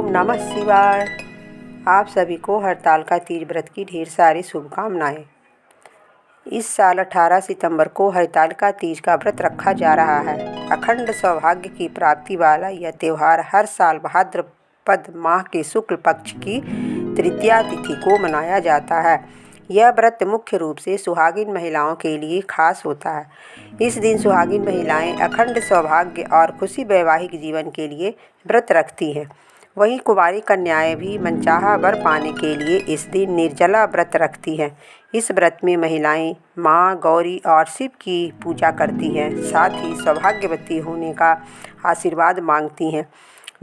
ओम नमः शिवाय। आप सभी को हरतालिका तीज व्रत की ढेर सारी शुभकामनाएं। इस साल 18 सितंबर को हरतालिका तीज का व्रत रखा जा रहा है। अखंड सौभाग्य की प्राप्ति वाला यह त्यौहार हर साल भाद्रपद माह के शुक्ल पक्ष की तृतीया तिथि को मनाया जाता है। यह व्रत मुख्य रूप से सुहागिन महिलाओं के लिए खास होता है। इस दिन सुहागिन महिलाएं अखंड सौभाग्य और खुशी वैवाहिक जीवन के लिए व्रत रखती हैं। वहीं कुंवारी कन्याएं भी मनचाहा वर पाने के लिए इस दिन निर्जला व्रत रखती हैं। इस व्रत में महिलाएं माँ गौरी और शिव की पूजा करती हैं, साथ ही सौभाग्यवती होने का आशीर्वाद मांगती हैं।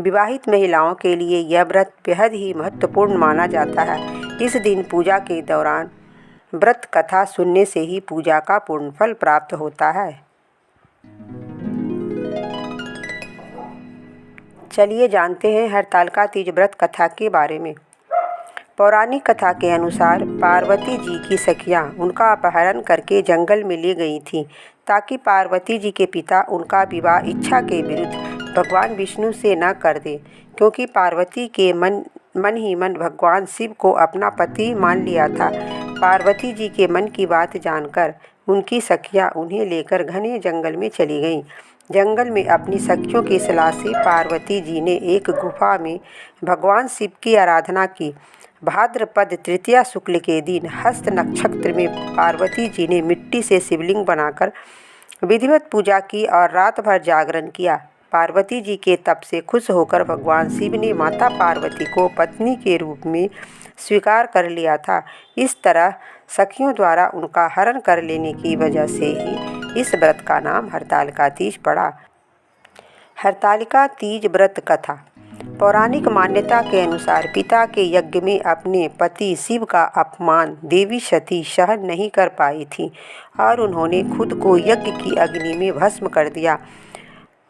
विवाहित महिलाओं के लिए यह व्रत बेहद ही महत्वपूर्ण माना जाता है। इस दिन पूजा के दौरान व्रत कथा सुनने से ही पूजा का पूर्ण फल प्राप्त होता है। चलिए जानते हैं हरतालिका तीज व्रत कथा के बारे में। पौराणिक कथा के अनुसार पार्वती जी की सखियां उनका अपहरण करके जंगल में ले गई थीं, ताकि पार्वती जी के पिता उनका विवाह इच्छा के विरुद्ध भगवान विष्णु से न कर दें, क्योंकि पार्वती के मन ही मन भगवान शिव को अपना पति मान लिया था। पार्वती जी के मन की बात जानकर उनकी सखियां उन्हें लेकर घने जंगल में चली गईं। जंगल में अपनी सखियों की सलाह से पार्वती जी ने एक गुफा में भगवान शिव की आराधना की। भाद्रपद तृतीया शुक्ल के दिन हस्त नक्षत्र में पार्वती जी ने मिट्टी से शिवलिंग बनाकर विधिवत पूजा की और रात भर जागरण किया। पार्वती जी के तप से खुश होकर भगवान शिव ने माता पार्वती को पत्नी के रूप में स्वीकार कर लिया था। इस तरह सखियों द्वारा उनका हरण कर लेने की वजह से ही इस व्रत का नाम हरतालिका तीज पड़ा। हरतालिका तीज व्रत कथा। पौराणिक मान्यता के अनुसार पिता के यज्ञ में अपने पति शिव का अपमान देवी सती सहन नहीं कर पाई थी और उन्होंने खुद को यज्ञ की अग्नि में भस्म कर दिया।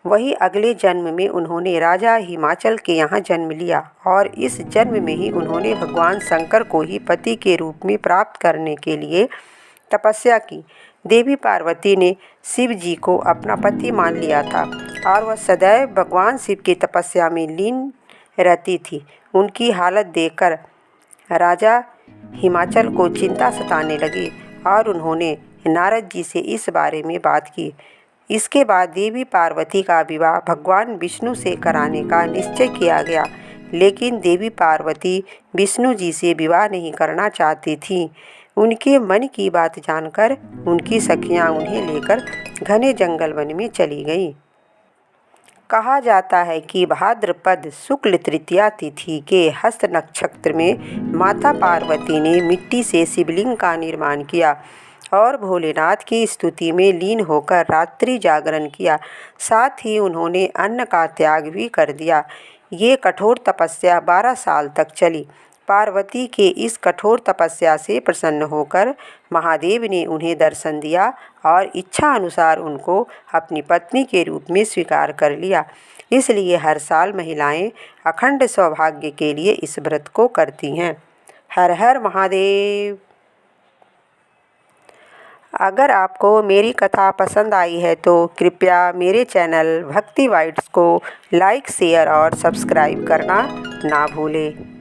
वही अगले जन्म में उन्होंने राजा हिमाचल के यहाँ जन्म लिया और इस जन्म में ही उन्होंने भगवान शंकर को ही पति के रूप में प्राप्त करने के लिए तपस्या की। देवी पार्वती ने शिव जी को अपना पति मान लिया था और वह सदैव भगवान शिव की तपस्या में लीन रहती थी। उनकी हालत देखकर राजा हिमाचल को चिंता सताने लगी और उन्होंने नारद जी से इस बारे में बात की। इसके बाद देवी पार्वती का विवाह भगवान विष्णु से कराने का निश्चय किया गया, लेकिन देवी पार्वती विष्णु जी से विवाह नहीं करना चाहती थीं। उनके मन की बात जानकर उनकी सखियां उन्हें लेकर घने जंगल वन में चली गईं। कहा जाता है कि भाद्रपद शुक्ल तृतीया तिथि के हस्त नक्षत्र में माता पार्वती ने मिट्टी से शिवलिंग का निर्माण किया और भोलेनाथ की स्तुति में लीन होकर रात्रि जागरण किया। साथ ही उन्होंने अन्न का त्याग भी कर दिया। ये कठोर तपस्या 12 साल तक चली। पार्वती के इस कठोर तपस्या से प्रसन्न होकर महादेव ने उन्हें दर्शन दिया और इच्छा अनुसार उनको अपनी पत्नी के रूप में स्वीकार कर लिया। इसलिए हर साल महिलाएं अखंड सौभाग्य के लिए इस व्रत को करती हैं। हर हर महादेव। अगर आपको मेरी कथा पसंद आई है तो कृपया मेरे चैनल भक्ति वाइब्स को लाइक, शेयर और सब्सक्राइब करना ना भूलें।